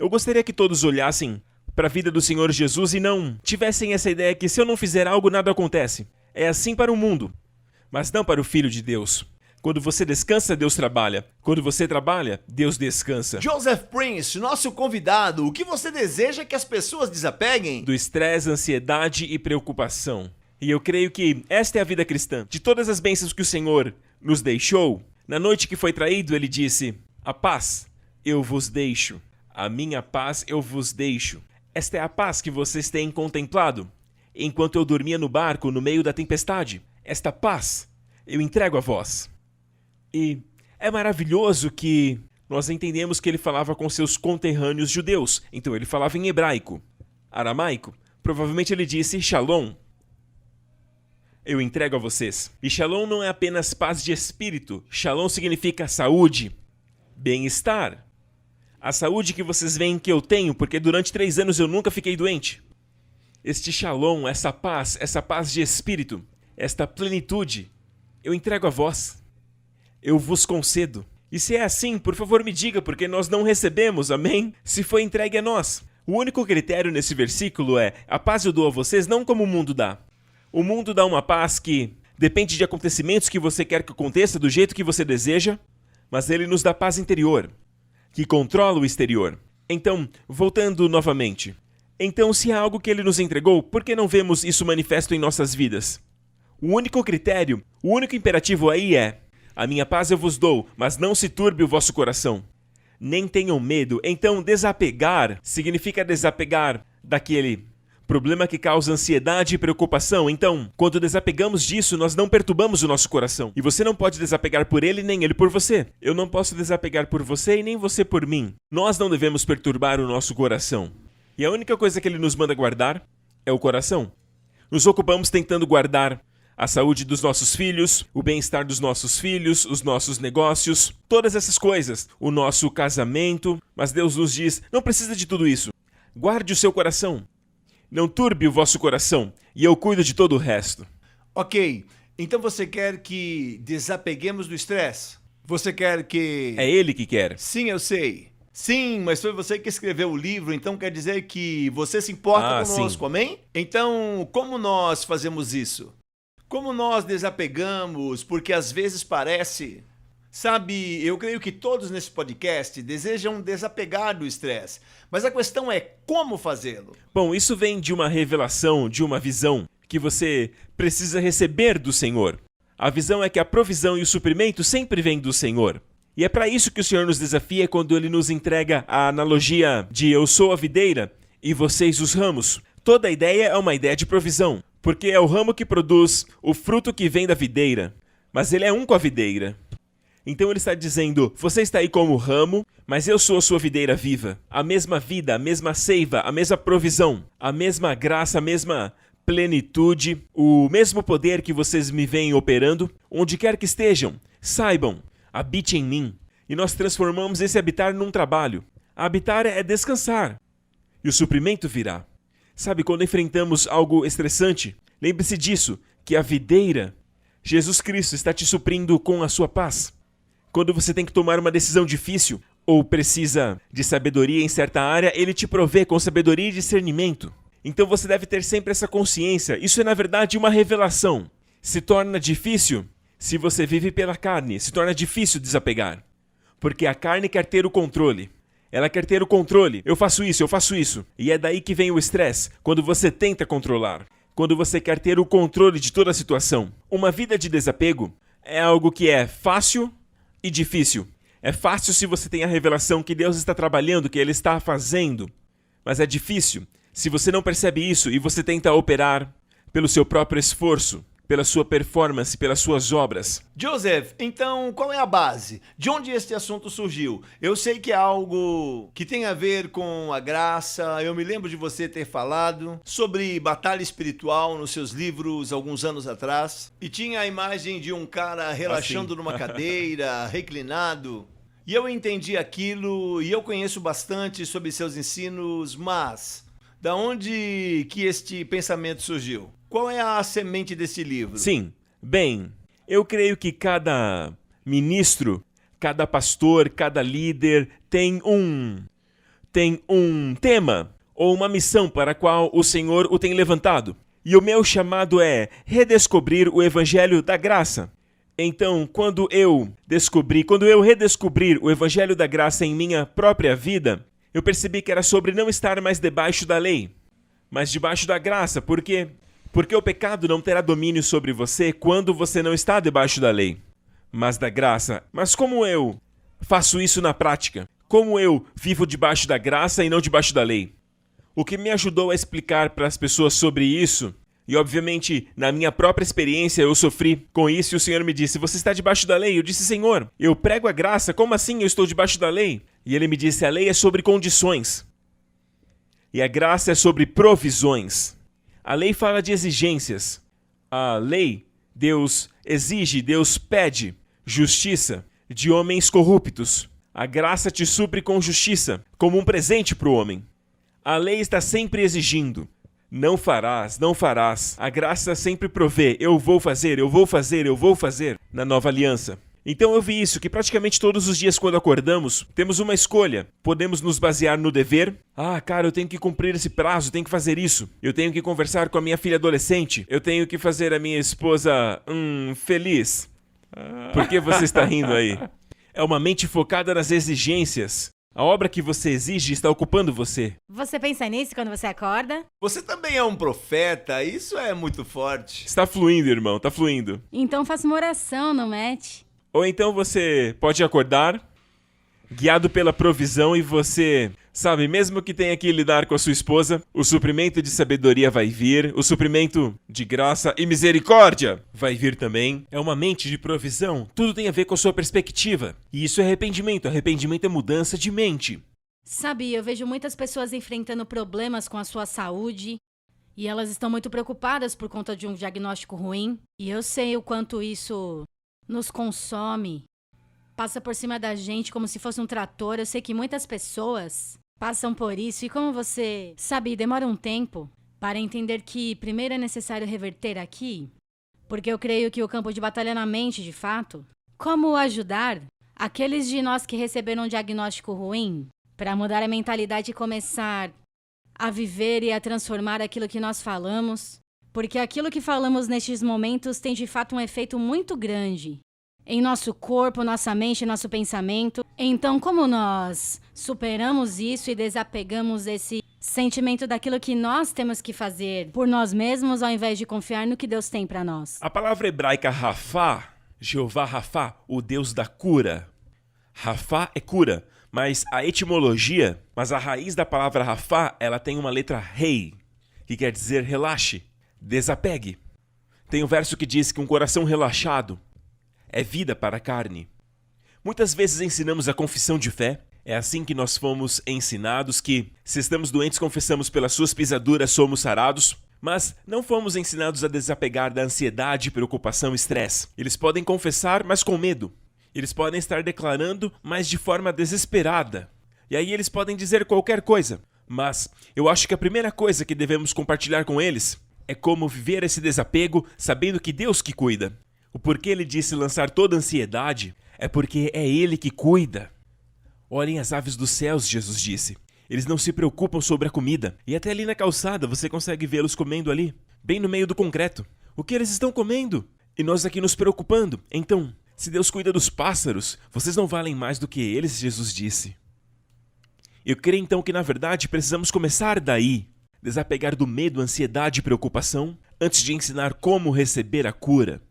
Eu gostaria que todos olhassem para a vida do Senhor Jesus e não tivessem essa ideia que se eu não fizer algo, nada acontece. É assim para o mundo, mas não para o Filho de Deus. Quando você descansa, Deus trabalha. Quando você trabalha, Deus descansa. Joseph Prince, nosso convidado, o que você deseja que as pessoas desapeguem? Do estresse, ansiedade e preocupação. E eu creio que esta é a vida cristã. De todas as bênçãos que o Senhor nos deixou, na noite que foi traído, ele disse: a paz eu vos deixo, a minha paz eu vos deixo. Esta é a paz que vocês têm contemplado enquanto eu dormia no barco no meio da tempestade. Esta paz eu entrego a vós. E é maravilhoso que nós entendemos que ele falava com seus conterrâneos judeus. Então ele falava em hebraico, aramaico. Provavelmente ele disse Shalom. Eu entrego a vocês. E Shalom não é apenas paz de espírito. Shalom significa saúde, bem-estar. A saúde que vocês veem que eu tenho, porque durante 3 anos eu nunca fiquei doente. Este Shalom, essa paz de espírito, esta plenitude, eu entrego a vós. Eu vos concedo. E se é assim, por favor me diga, porque nós não recebemos, amém? Se foi entregue a nós. O único critério nesse versículo é: a paz eu dou a vocês não como o mundo dá. O mundo dá uma paz que depende de acontecimentos que você quer que aconteça do jeito que você deseja, mas ele nos dá paz interior, que controla o exterior. Então, voltando novamente. Então, se há algo que ele nos entregou, por que não vemos isso manifesto em nossas vidas? O único critério, o único imperativo aí é: a minha paz eu vos dou, mas não se turbe o vosso coração. Nem tenham medo. Então, desapegar significa desapegar daquele problema que causa ansiedade e preocupação. Então, quando desapegamos disso, nós não perturbamos o nosso coração. E você não pode desapegar por ele, nem ele por você. Eu não posso desapegar por você e nem você por mim. Nós não devemos perturbar o nosso coração. E a única coisa que ele nos manda guardar é o coração. Nos ocupamos tentando guardar a saúde dos nossos filhos, o bem-estar dos nossos filhos, os nossos negócios, todas essas coisas, o nosso casamento. Mas Deus nos diz: não precisa de tudo isso. Guarde o seu coração. Não turbe o vosso coração, e eu cuido de todo o resto. Ok, então você quer que desapeguemos do estresse? Você quer que... É ele que quer. Sim, eu sei. Sim, mas foi você que escreveu o livro, então quer dizer que você se importa conosco, sim. Amém? Então, como nós fazemos isso? Como nós desapegamos? Porque às vezes parece... Sabe, eu creio que todos nesse podcast desejam desapegar do estresse, mas a questão é como fazê-lo. Bom, isso vem de uma revelação, de uma visão que você precisa receber do Senhor. A visão é que a provisão e o suprimento sempre vêm do Senhor. E é para isso que o Senhor nos desafia quando Ele nos entrega a analogia de eu sou a videira e vocês os ramos. Toda a ideia é uma ideia de provisão, porque é o ramo que produz o fruto que vem da videira, mas ele é um com a videira. Então ele está dizendo: você está aí como ramo, mas eu sou a sua videira viva. A mesma vida, a mesma seiva, a mesma provisão, a mesma graça, a mesma plenitude, o mesmo poder que vocês me veem operando, onde quer que estejam, saibam, habite em mim. E nós transformamos esse habitar num trabalho. Habitar é descansar. E o suprimento virá. Sabe, quando enfrentamos algo estressante, lembre-se disso, que a videira, Jesus Cristo, está te suprindo com a sua paz. Quando você tem que tomar uma decisão difícil ou precisa de sabedoria em certa área, ele te provê com sabedoria e discernimento. Então você deve ter sempre essa consciência. Isso é, na verdade, uma revelação. Se torna difícil se você vive pela carne. Se torna difícil desapegar. Porque a carne quer ter o controle. Ela quer ter o controle. Eu faço isso, eu faço isso. E é daí que vem o estresse, quando você tenta controlar. Quando você quer ter o controle de toda a situação. Uma vida de desapego é algo que é fácil e difícil. É fácil se você tem a revelação que Deus está trabalhando, que Ele está fazendo. Mas é difícil se você não percebe isso e você tenta operar pelo seu próprio esforço, pela sua performance, pelas suas obras. Joseph, então qual é a base? De onde este assunto surgiu? Eu sei que é algo que tem a ver com a graça. Eu me lembro de você ter falado sobre batalha espiritual nos seus livros alguns anos atrás. E tinha a imagem de um cara relaxando numa cadeira, reclinado. E eu entendi aquilo e eu conheço bastante sobre seus ensinos, mas da onde que este pensamento surgiu? Qual é a semente desse livro? Sim, bem, eu creio que cada ministro, cada pastor, cada líder tem tem um tema ou uma missão para a qual o Senhor o tem levantado. E o meu chamado é redescobrir o Evangelho da Graça. Então, quando eu redescobrir o Evangelho da Graça em minha própria vida, eu percebi que era sobre não estar mais debaixo da lei, mas debaixo da graça. Por quê? Porque o pecado não terá domínio sobre você quando você não está debaixo da lei, mas da graça. Mas como eu faço isso na prática? Como eu vivo debaixo da graça e não debaixo da lei? O que me ajudou a explicar para as pessoas sobre isso, e obviamente na minha própria experiência eu sofri com isso, e o Senhor me disse: você está debaixo da lei? Eu disse: Senhor, eu prego a graça, como assim eu estou debaixo da lei? E ele me disse: a lei é sobre condições, e a graça é sobre provisões. A lei fala de exigências. A lei, Deus exige, Deus pede justiça de homens corruptos. A graça te supre com justiça, como um presente para o homem. A lei está sempre exigindo. Não farás, não farás. A graça sempre provê. Eu vou fazer, eu vou fazer, eu vou fazer. Na nova aliança. Então eu vi isso, que praticamente todos os dias quando acordamos, temos uma escolha. Podemos nos basear no dever. Ah, cara, eu tenho que cumprir esse prazo, tenho que fazer isso. Eu tenho que conversar com a minha filha adolescente. Eu tenho que fazer a minha esposa, feliz. Por que você está rindo aí? É uma mente focada nas exigências. A obra que você exige está ocupando você. Você pensa nisso quando você acorda? Você também é um profeta, isso é muito forte. Está fluindo, irmão, está fluindo. Então faça uma oração no match. Ou então você pode acordar, guiado pela provisão, e você, sabe, mesmo que tenha que lidar com a sua esposa, o suprimento de sabedoria vai vir, o suprimento de graça e misericórdia vai vir também. É uma mente de provisão, tudo tem a ver com a sua perspectiva. E isso é arrependimento é mudança de mente. Sabe, eu vejo muitas pessoas enfrentando problemas com a sua saúde e elas estão muito preocupadas por conta de um diagnóstico ruim. E eu sei o quanto isso nos consome, passa por cima da gente como se fosse um trator. Eu sei que muitas pessoas passam por isso e, como você sabe, demora um tempo para entender que primeiro é necessário reverter aqui, porque eu creio que o campo de batalha é na mente, de fato. Como ajudar aqueles de nós que receberam um diagnóstico ruim para mudar a mentalidade e começar a viver e a transformar aquilo que nós falamos? Porque aquilo que falamos nestes momentos tem de fato um efeito muito grande em nosso corpo, nossa mente, nosso pensamento. Então, como nós superamos isso e desapegamos esse sentimento daquilo que nós temos que fazer por nós mesmos, ao invés de confiar no que Deus tem para nós? A palavra hebraica Rafá, Jeová Rafá, o Deus da cura. Rafá é cura, mas a raiz da palavra Rafá, ela tem uma letra rei, que quer dizer relaxe. Desapegue. Tem um verso que diz que um coração relaxado é vida para a carne. Muitas vezes ensinamos a confissão de fé. É assim que nós fomos ensinados, que se estamos doentes, confessamos pelas suas pisaduras, somos sarados. Mas não fomos ensinados a desapegar da ansiedade, preocupação e estresse. Eles podem confessar, mas com medo. Eles podem estar declarando, mas de forma desesperada. E aí eles podem dizer qualquer coisa. Mas eu acho que a primeira coisa que devemos compartilhar com eles é como viver esse desapego sabendo que Deus que cuida. O porquê ele disse lançar toda a ansiedade é porque é ele que cuida. Olhem as aves dos céus, Jesus disse. Eles não se preocupam sobre a comida. E até ali na calçada você consegue vê-los comendo ali, bem no meio do concreto. O que eles estão comendo? E nós aqui nos preocupando. Então, se Deus cuida dos pássaros, vocês não valem mais do que eles, Jesus disse. Eu creio então que na verdade precisamos começar daí. Desapegar do medo, ansiedade e preocupação, antes de ensinar como receber a cura.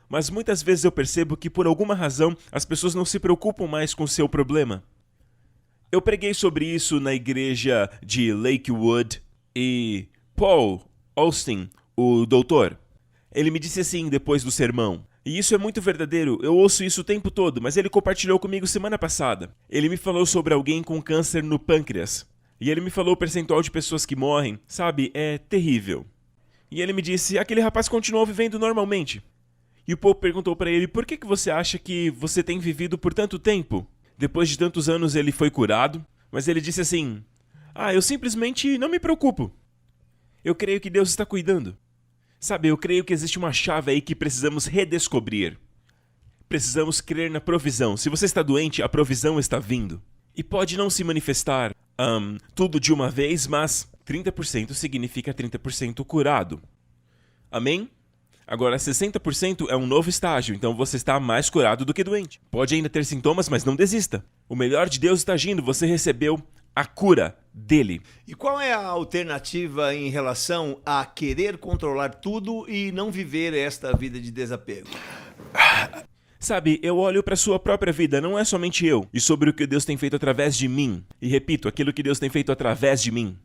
Mas muitas vezes eu percebo que por alguma razão as pessoas não se preocupam mais com o seu problema. Eu preguei sobre isso na igreja de Lakewood e Paul Austin, o doutor, ele me disse assim depois do sermão, e isso é muito verdadeiro, eu ouço isso o tempo todo, mas ele compartilhou comigo semana passada. Ele me falou sobre alguém com câncer no pâncreas. E ele me falou o percentual de pessoas que morrem, sabe, é terrível. E ele me disse, aquele rapaz continuou vivendo normalmente. E o Paul perguntou para ele, por que você acha que você tem vivido por tanto tempo? Depois de tantos anos ele foi curado, mas ele disse assim, eu simplesmente não me preocupo. Eu creio que Deus está cuidando. Sabe, eu creio que existe uma chave aí que precisamos redescobrir. Precisamos crer na provisão. Se você está doente, a provisão está vindo. E pode não se manifestar tudo de uma vez, mas 30% significa 30% curado. Amém? Agora, 60% é um novo estágio, então você está mais curado do que doente. Pode ainda ter sintomas, mas não desista. O melhor de Deus está agindo, você recebeu a cura dele. E qual é a alternativa em relação a querer controlar tudo e não viver esta vida de desapego? Sabe, eu olho para sua própria vida, não é somente eu, e sobre o que Deus tem feito através de mim. E repito, aquilo que Deus tem feito através de mim.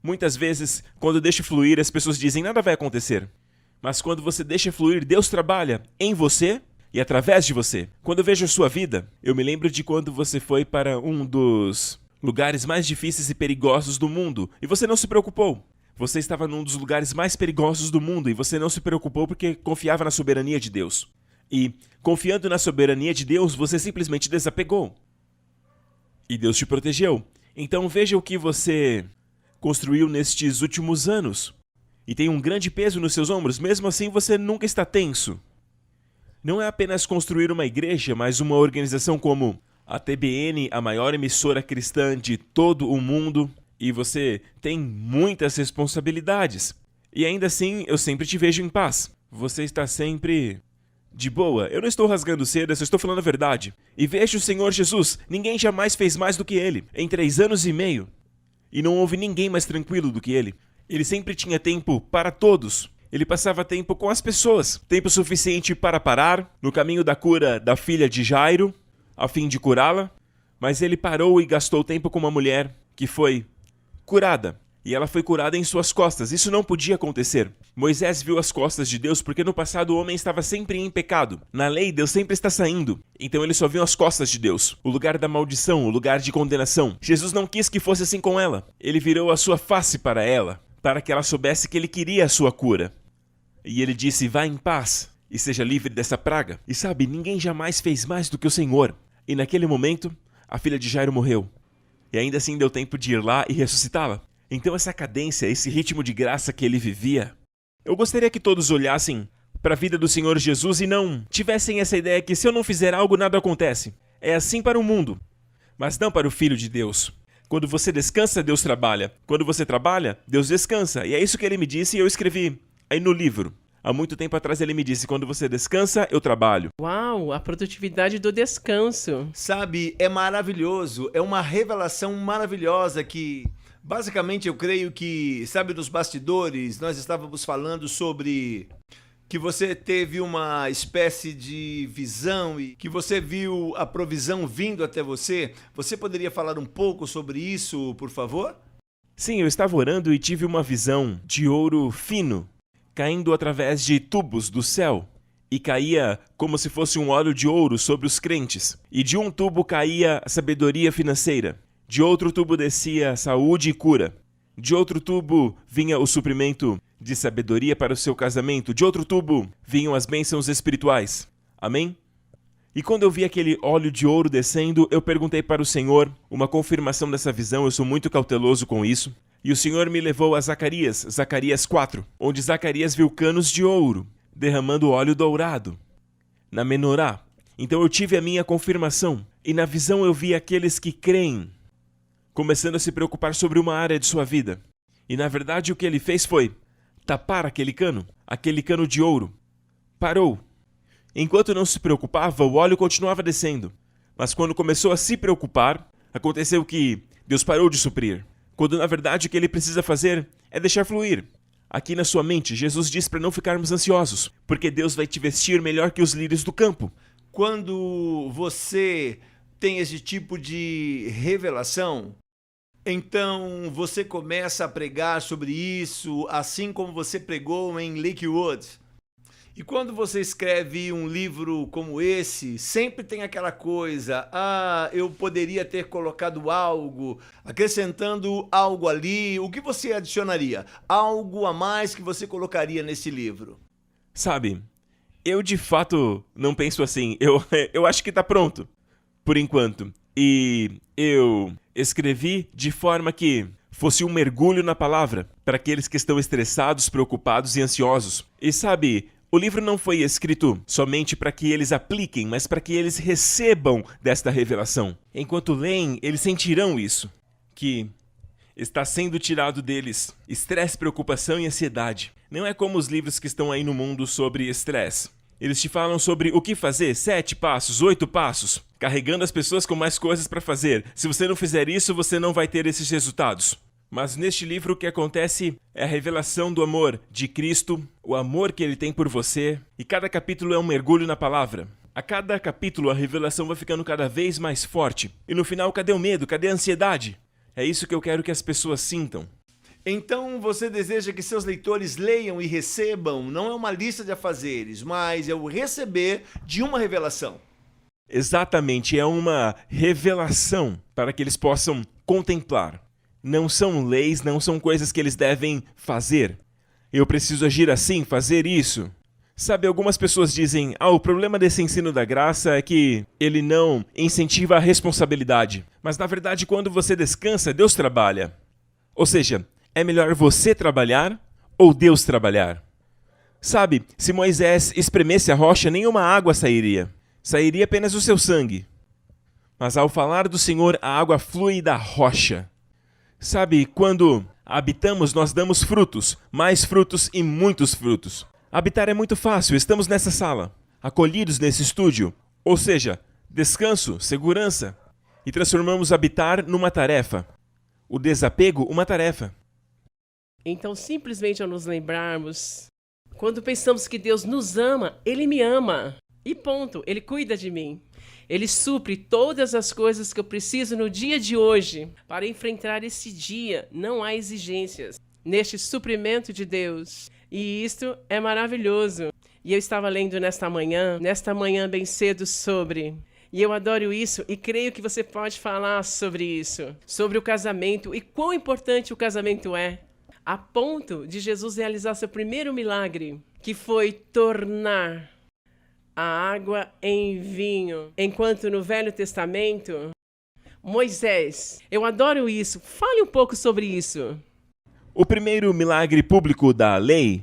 Muitas vezes, quando eu deixo fluir, as pessoas dizem, nada vai acontecer. Mas quando você deixa fluir, Deus trabalha em você e através de você. Quando eu vejo a sua vida, eu me lembro de quando você foi para um dos lugares mais difíceis e perigosos do mundo, e você não se preocupou. Você estava num dos lugares mais perigosos do mundo, e você não se preocupou porque confiava na soberania de Deus. E, confiando na soberania de Deus, você simplesmente desapegou. E Deus te protegeu. Então veja o que você construiu nestes últimos anos. E tem um grande peso nos seus ombros, mesmo assim você nunca está tenso. Não é apenas construir uma igreja, mas uma organização como a TBN, a maior emissora cristã de todo o mundo, e você tem muitas responsabilidades. E ainda assim, eu sempre te vejo em paz. Você está sempre de boa. Eu não estou rasgando seda, eu só estou falando a verdade. E veja o Senhor Jesus, ninguém jamais fez mais do que ele, em 3 anos e meio. E não houve ninguém mais tranquilo do que ele. Ele sempre tinha tempo para todos. Ele passava tempo com as pessoas. Tempo suficiente para parar no caminho da cura da filha de Jairo, a fim de curá-la. Mas ele parou e gastou tempo com uma mulher que foi curada. E ela foi curada em suas costas. Isso não podia acontecer. Moisés viu as costas de Deus porque no passado o homem estava sempre em pecado. Na lei, Deus sempre está saindo. Então ele só viu as costas de Deus. O lugar da maldição, o lugar de condenação. Jesus não quis que fosse assim com ela. Ele virou a sua face para ela, para que ela soubesse que ele queria a sua cura. E ele disse, vá em paz e seja livre dessa praga. E sabe, ninguém jamais fez mais do que o Senhor. E naquele momento, a filha de Jairo morreu. E ainda assim deu tempo de ir lá e ressuscitá-la. Então essa cadência, esse ritmo de graça que ele vivia, eu gostaria que todos olhassem para a vida do Senhor Jesus e não tivessem essa ideia que se eu não fizer algo, nada acontece. É assim para o mundo, mas não para o Filho de Deus. Quando você descansa, Deus trabalha. Quando você trabalha, Deus descansa. E é isso que ele me disse e eu escrevi aí no livro. Há muito tempo atrás ele me disse, quando você descansa, eu trabalho. Uau, a produtividade do descanso. Sabe, é maravilhoso, é uma revelação maravilhosa que... Basicamente, eu creio que, sabe, nos bastidores, nós estávamos falando sobre que você teve uma espécie de visão e que você viu a provisão vindo até você. Você poderia falar um pouco sobre isso, por favor? Sim, eu estava orando e tive uma visão de ouro fino, caindo através de tubos do céu. E caía como se fosse um óleo de ouro sobre os crentes. E de um tubo caía a sabedoria financeira. De outro tubo descia saúde e cura. De outro tubo vinha o suprimento de sabedoria para o seu casamento. De outro tubo vinham as bênçãos espirituais. Amém? E quando eu vi aquele óleo de ouro descendo, eu perguntei para o Senhor uma confirmação dessa visão. Eu sou muito cauteloso com isso. E o Senhor me levou a Zacarias 4, onde Zacarias viu canos de ouro derramando óleo dourado na menorá. Então eu tive a minha confirmação. E na visão eu vi aqueles que creem começando a se preocupar sobre uma área de sua vida. E na verdade o que ele fez foi tapar aquele cano de ouro. Parou. Enquanto não se preocupava, o óleo continuava descendo. Mas quando começou a se preocupar, aconteceu que Deus parou de suprir. Quando na verdade o que ele precisa fazer é deixar fluir. Aqui na sua mente, Jesus diz para não ficarmos ansiosos, porque Deus vai te vestir melhor que os lírios do campo. Quando você tem esse tipo de revelação, então você começa a pregar sobre isso, assim como você pregou em Lakewood. E quando você escreve um livro como esse, sempre tem aquela coisa, eu poderia ter colocado algo, acrescentando algo ali. O que você adicionaria? Algo a mais que você colocaria nesse livro? Sabe, eu de fato não penso assim. Eu acho que tá pronto, por enquanto. E eu escrevi de forma que fosse um mergulho na palavra para aqueles que estão estressados, preocupados e ansiosos. E sabe, o livro não foi escrito somente para que eles apliquem, mas para que eles recebam desta revelação. Enquanto leem, eles sentirão isso. que está sendo tirado deles. Estresse, preocupação e ansiedade. Não é como os livros que estão aí no mundo sobre estresse. Eles te falam sobre o que fazer, 7 passos, 8 passos, carregando as pessoas com mais coisas para fazer. Se você não fizer isso, você não vai ter esses resultados. Mas neste livro o que acontece é a revelação do amor de Cristo, o amor que Ele tem por você, e cada capítulo é um mergulho na palavra. A cada capítulo a revelação vai ficando cada vez mais forte. E no final, cadê o medo? Cadê a ansiedade? É isso que eu quero que as pessoas sintam. Então você deseja que seus leitores leiam e recebam, não é uma lista de afazeres, mas é o receber de uma revelação. Exatamente, é uma revelação para que eles possam contemplar. Não são leis, não são coisas que eles devem fazer. Eu preciso agir assim, fazer isso. Sabe, algumas pessoas dizem, o problema desse ensino da graça é que ele não incentiva a responsabilidade. Mas na verdade, quando você descansa, Deus trabalha. Ou seja, é melhor você trabalhar ou Deus trabalhar? Sabe, se Moisés espremesse a rocha, nenhuma água sairia. Sairia apenas o seu sangue. Mas ao falar do Senhor, a água flui da rocha. Sabe, quando habitamos, nós damos frutos, mais frutos e muitos frutos. Habitar é muito fácil, estamos nessa sala, acolhidos nesse estúdio. Ou seja, descanso, segurança. E transformamos habitar numa tarefa. O desapego, uma tarefa. Então, simplesmente ao nos lembrarmos, quando pensamos que Deus nos ama, Ele me ama. E ponto, Ele cuida de mim. Ele supre todas as coisas que eu preciso no dia de hoje. Para enfrentar esse dia, não há exigências neste suprimento de Deus. E isto é maravilhoso. E eu estava lendo nesta manhã bem cedo sobre... E eu adoro isso e creio que você pode falar sobre isso. Sobre o casamento e quão importante o casamento é. A ponto de Jesus realizar seu primeiro milagre, que foi tornar a água em vinho. Enquanto no Velho Testamento, Moisés, eu adoro isso. Fale um pouco sobre isso. O primeiro milagre público da lei,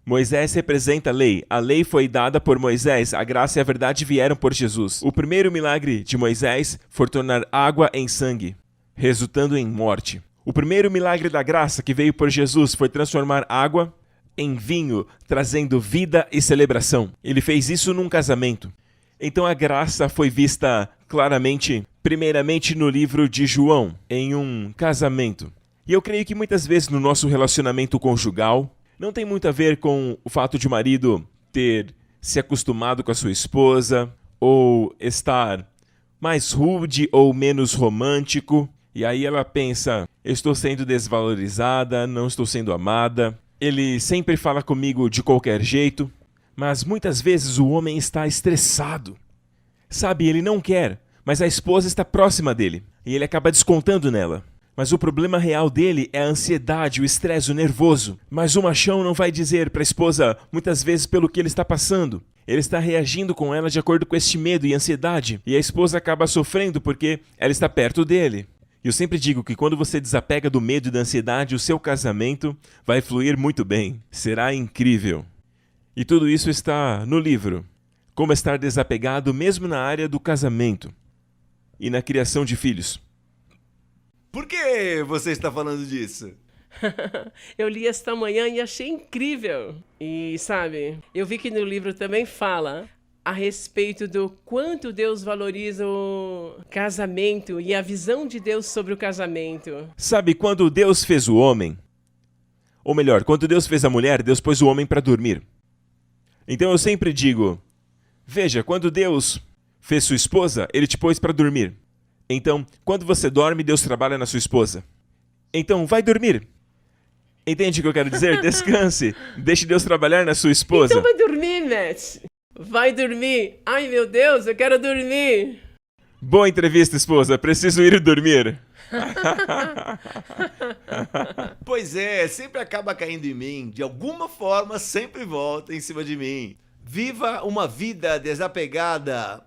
Moisés representa a lei. A lei foi dada por Moisés, a graça e a verdade vieram por Jesus. O primeiro milagre de Moisés foi tornar água em sangue, resultando em morte. O primeiro milagre da graça que veio por Jesus foi transformar água em vinho, trazendo vida e celebração. Ele fez isso num casamento. Então a graça foi vista claramente, primeiramente no livro de João, em um casamento. E eu creio que muitas vezes no nosso relacionamento conjugal, não tem muito a ver com o fato de o marido ter se acostumado com a sua esposa, ou estar mais rude ou menos romântico. E aí ela pensa, eu estou sendo desvalorizada, não estou sendo amada. Ele sempre fala comigo de qualquer jeito. Mas muitas vezes o homem está estressado. Sabe, ele não quer, mas a esposa está próxima dele. E ele acaba descontando nela. Mas o problema real dele é a ansiedade, o estresse, o nervoso. Mas o machão não vai dizer para a esposa, muitas vezes, pelo que ele está passando. Ele está reagindo com ela de acordo com este medo e ansiedade. E a esposa acaba sofrendo porque ela está perto dele. Eu sempre digo que quando você desapega do medo e da ansiedade, o seu casamento vai fluir muito bem. Será incrível. E tudo isso está no livro. Como estar desapegado mesmo na área do casamento e na criação de filhos. Por que você está falando disso? Eu li esta manhã e achei incrível. E sabe, eu vi que no livro também fala a respeito do quanto Deus valoriza o casamento e a visão de Deus sobre o casamento. Sabe, quando Deus fez o homem, ou melhor, quando Deus fez a mulher, Deus pôs o homem para dormir. Então eu sempre digo, veja, quando Deus fez sua esposa, Ele te pôs para dormir. Então, quando você dorme, Deus trabalha na sua esposa. Então, vai dormir. Entende o que eu quero dizer? Descanse. Deixe Deus trabalhar na sua esposa. Então vai dormir, Matt. Vai dormir. Ai, meu Deus, eu quero dormir. Boa entrevista, esposa. Preciso ir dormir. Pois é, sempre acaba caindo em mim. De alguma forma, sempre volta em cima de mim. Viva uma vida desapegada.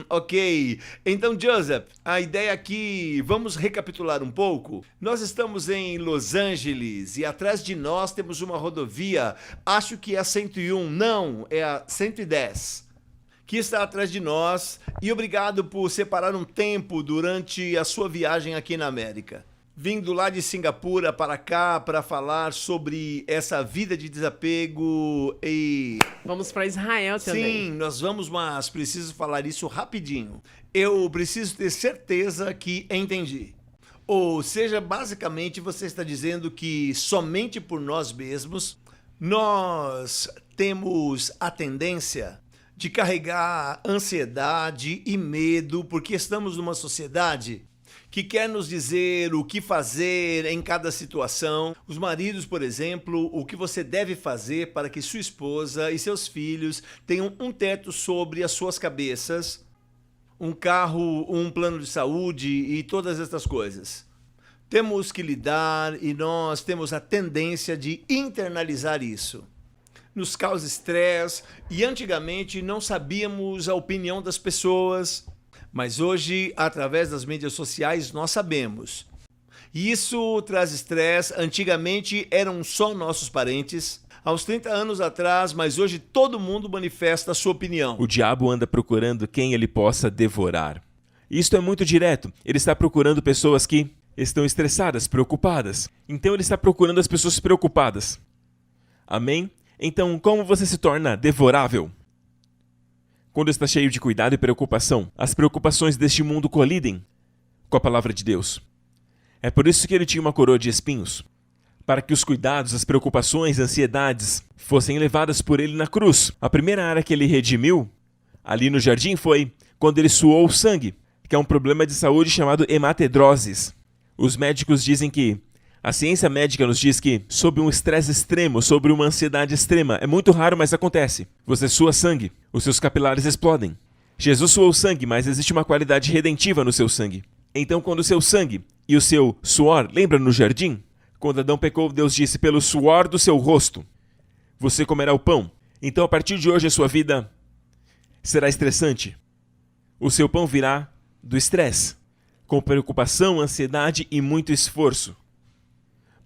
Ok. Então, Joseph, a ideia aqui, vamos recapitular um pouco. Nós estamos em Los Angeles e atrás de nós temos uma rodovia, acho que é a 101, não, é a 110, que está atrás de nós. E obrigado por separar um tempo durante a sua viagem aqui na América. vindo lá de Singapura para cá para falar sobre essa vida de desapego e... Vamos para Israel também. Sim, nós vamos, mas preciso falar isso rapidinho. Eu preciso ter certeza que entendi. Ou seja, basicamente você está dizendo que somente por nós mesmos nós temos a tendência de carregar ansiedade e medo porque estamos numa sociedade que quer nos dizer o que fazer em cada situação. Os maridos, por exemplo, o que você deve fazer para que sua esposa e seus filhos tenham um teto sobre as suas cabeças, um carro, um plano de saúde e todas estas coisas. Temos que lidar e nós temos a tendência de internalizar isso. Nos causa estresse e antigamente não sabíamos a opinião das pessoas, mas hoje, através das mídias sociais, nós sabemos. E isso traz estresse. Antigamente eram só nossos parentes, há uns 30 anos atrás, mas hoje todo mundo manifesta a sua opinião. O diabo anda procurando quem ele possa devorar. Isto é muito direto. Ele está procurando pessoas que estão estressadas, preocupadas. Então ele está procurando as pessoas preocupadas. Amém? Então, como você se torna devorável? Quando está cheio de cuidado e preocupação, as preocupações deste mundo colidem com a palavra de Deus. É por isso que ele tinha uma coroa de espinhos, para que os cuidados, as preocupações, ansiedades fossem levadas por ele na cruz. A primeira área que ele redimiu, ali no jardim, foi quando ele suou sangue, que é um problema de saúde chamado hematedroses. Os médicos dizem que a ciência médica nos diz que, sob um estresse extremo, sob uma ansiedade extrema, é muito raro, mas acontece. Você sua sangue, os seus capilares explodem. Jesus suou sangue, mas existe uma qualidade redentiva no seu sangue. Então, quando o seu sangue e o seu suor, lembra no jardim? Quando Adão pecou, Deus disse, pelo suor do seu rosto, você comerá o pão. Então, a partir de hoje, a sua vida será estressante. O seu pão virá do estresse, com preocupação, ansiedade e muito esforço.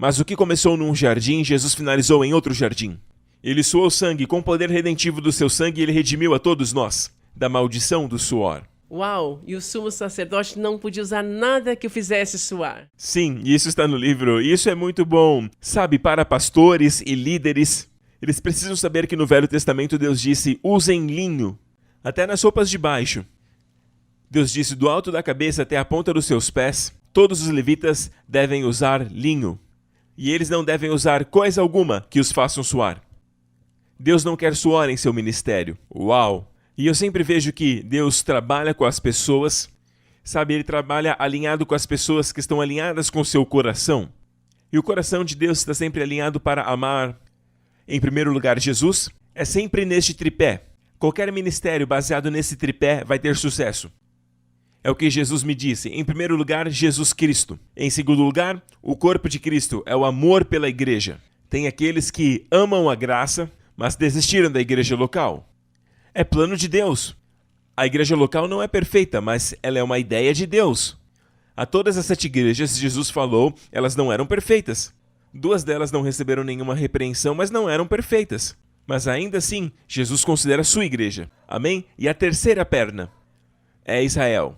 Mas o que começou num jardim, Jesus finalizou em outro jardim. Ele suou sangue, com o poder redentivo do seu sangue, ele redimiu a todos nós da maldição do suor. Uau! E o sumo sacerdote não podia usar nada que o fizesse suar. Sim, isso está no livro, e isso é muito bom. Sabe, para pastores e líderes, eles precisam saber que no Velho Testamento Deus disse, usem linho, até nas roupas de baixo. Deus disse, do alto da cabeça até a ponta dos seus pés, todos os levitas devem usar linho. E eles não devem usar coisa alguma que os façam suar. Deus não quer suor em seu ministério. Uau! E eu sempre vejo que Deus trabalha com as pessoas, sabe, ele trabalha alinhado com as pessoas que estão alinhadas com o seu coração. E o coração de Deus está sempre alinhado para amar, em primeiro lugar, Jesus. É sempre neste tripé. Qualquer ministério baseado nesse tripé vai ter sucesso. É o que Jesus me disse. Em primeiro lugar, Jesus Cristo. Em segundo lugar, o corpo de Cristo é o amor pela igreja. Tem aqueles que amam a graça, mas desistiram da igreja local. É plano de Deus. A igreja local não é perfeita, mas ela é uma ideia de Deus. A todas as 7 igrejas, Jesus falou, elas não eram perfeitas. 2 delas não receberam nenhuma repreensão, mas não eram perfeitas. Mas ainda assim, Jesus considera a sua igreja. Amém? E a terceira perna é Israel.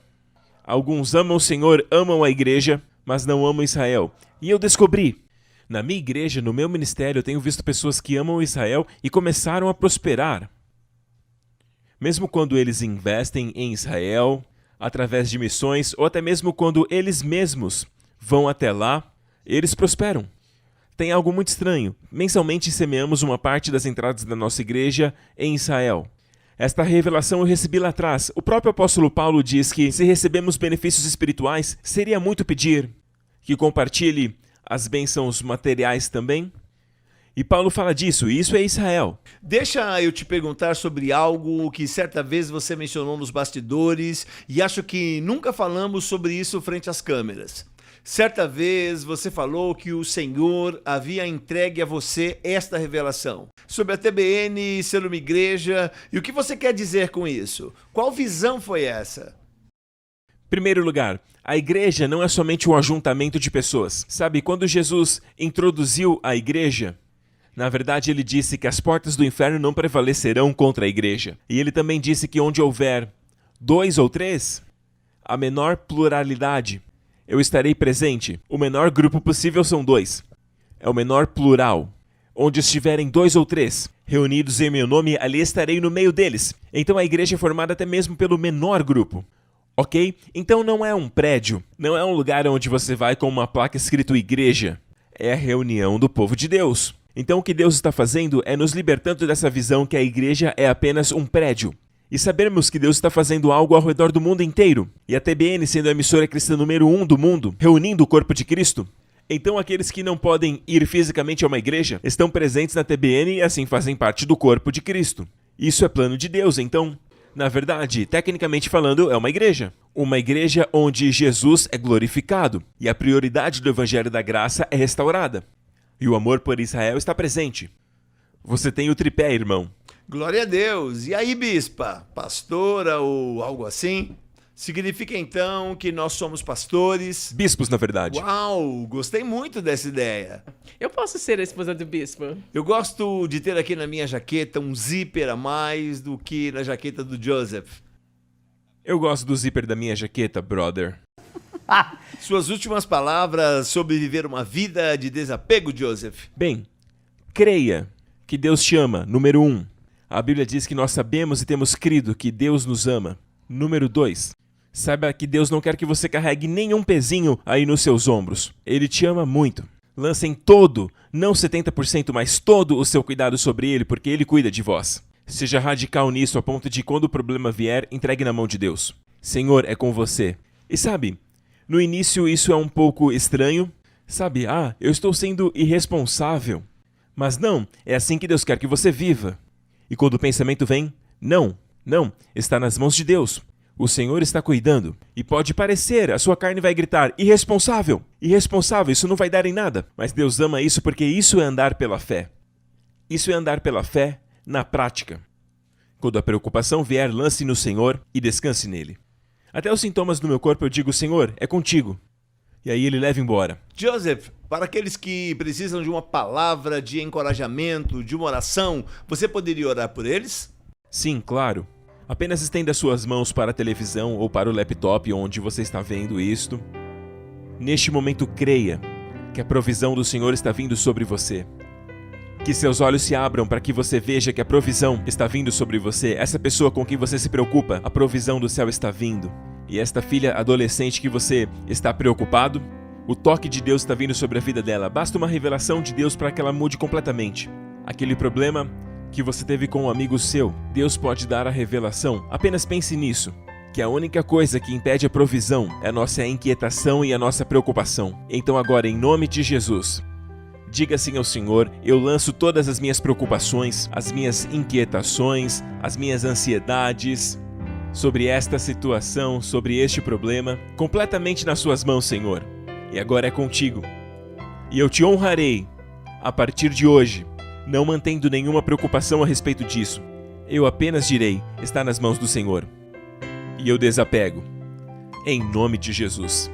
Alguns amam o Senhor, amam a igreja, mas não amam Israel. E eu descobri, na minha igreja, no meu ministério, eu tenho visto pessoas que amam Israel e começaram a prosperar. Mesmo quando eles investem em Israel, através de missões, ou até mesmo quando eles mesmos vão até lá, eles prosperam. Tem algo muito estranho. Mensalmente semeamos uma parte das entradas da nossa igreja em Israel. Esta revelação eu recebi lá atrás. O próprio apóstolo Paulo diz que se recebemos benefícios espirituais, seria muito pedir que compartilhe as bênçãos materiais também. E Paulo fala disso, e isso é Israel. Deixa eu te perguntar sobre algo que certa vez você mencionou nos bastidores e acho que nunca falamos sobre isso frente às câmeras. Certa vez você falou que o Senhor havia entregue a você esta revelação sobre a TBN ser uma igreja. E o que você quer dizer com isso? Qual visão foi essa? Primeiro lugar, a igreja não é somente um ajuntamento de pessoas. Sabe, quando Jesus introduziu a igreja, na verdade ele disse que as portas do inferno não prevalecerão contra a igreja. E ele também disse que onde houver 2 ou 3, a menor pluralidade eu estarei presente. O menor grupo possível são 2. É o menor plural. Onde estiverem 2 ou 3 reunidos em meu nome, ali estarei no meio deles. Então a igreja é formada até mesmo pelo menor grupo. Ok? Então não é um prédio, não é um lugar onde você vai com uma placa escrito igreja. É a reunião do povo de Deus. Então o que Deus está fazendo é nos libertando dessa visão que a igreja é apenas um prédio. E sabermos que Deus está fazendo algo ao redor do mundo inteiro. E a TBN sendo a emissora cristã número 1 do mundo, reunindo o corpo de Cristo. Então aqueles que não podem ir fisicamente a uma igreja estão presentes na TBN e assim fazem parte do corpo de Cristo. Isso é plano de Deus, então, na verdade, tecnicamente falando, é uma igreja. Uma igreja onde Jesus é glorificado e a prioridade do Evangelho da Graça é restaurada. E o amor por Israel está presente. Você tem o tripé, irmão. Glória a Deus. E aí, bispa? Pastora ou algo assim? Significa então que nós somos pastores? Bispos, na verdade. Uau, gostei muito dessa ideia. Eu posso ser a esposa do bispo? Eu gosto de ter aqui na minha jaqueta um zíper a mais do que na jaqueta do Joseph. Eu gosto do zíper da minha jaqueta, brother. Suas últimas palavras sobre viver uma vida de desapego, Joseph. Bem, creia que Deus te ama, número 1. A Bíblia diz que nós sabemos e temos crido que Deus nos ama. Número 2. Saiba que Deus não quer que você carregue nenhum pezinho aí nos seus ombros. Ele te ama muito. Lancem todo, não 70%, mas todo o seu cuidado sobre Ele, porque Ele cuida de vós. Seja radical nisso a ponto de quando o problema vier, entregue na mão de Deus. Senhor, é com você. E sabe, no início isso é um pouco estranho. Sabe, eu estou sendo irresponsável. Mas não, é assim que Deus quer que você viva. E quando o pensamento vem, não, está nas mãos de Deus. O Senhor está cuidando. E pode parecer, a sua carne vai gritar, irresponsável, irresponsável, isso não vai dar em nada. Mas Deus ama isso porque isso é andar pela fé. Isso é andar pela fé na prática. Quando a preocupação vier, lance no Senhor e descanse nele. Até os sintomas do meu corpo eu digo, Senhor, é contigo. E aí ele leva embora. Joseph, para aqueles que precisam de uma palavra de encorajamento, de uma oração, você poderia orar por eles? Sim, claro. Apenas estenda suas mãos para a televisão ou para o laptop onde você está vendo isto. Neste momento, creia que a provisão do Senhor está vindo sobre você. Que seus olhos se abram para que você veja que a provisão está vindo sobre você. Essa pessoa com quem você se preocupa, a provisão do céu está vindo. E esta filha adolescente que você está preocupado, o toque de Deus está vindo sobre a vida dela. Basta uma revelação de Deus para que ela mude completamente. Aquele problema que você teve com um amigo seu, Deus pode dar a revelação. Apenas pense nisso, que a única coisa que impede a provisão é a nossa inquietação e a nossa preocupação. Então agora, em nome de Jesus, diga assim ao Senhor, eu lanço todas as minhas preocupações, as minhas inquietações, as minhas ansiedades sobre esta situação, sobre este problema, completamente nas suas mãos, Senhor. E agora é contigo. E eu te honrarei a partir de hoje, não mantendo nenhuma preocupação a respeito disso. Eu apenas direi, está nas mãos do Senhor. E eu desapego. Em nome de Jesus.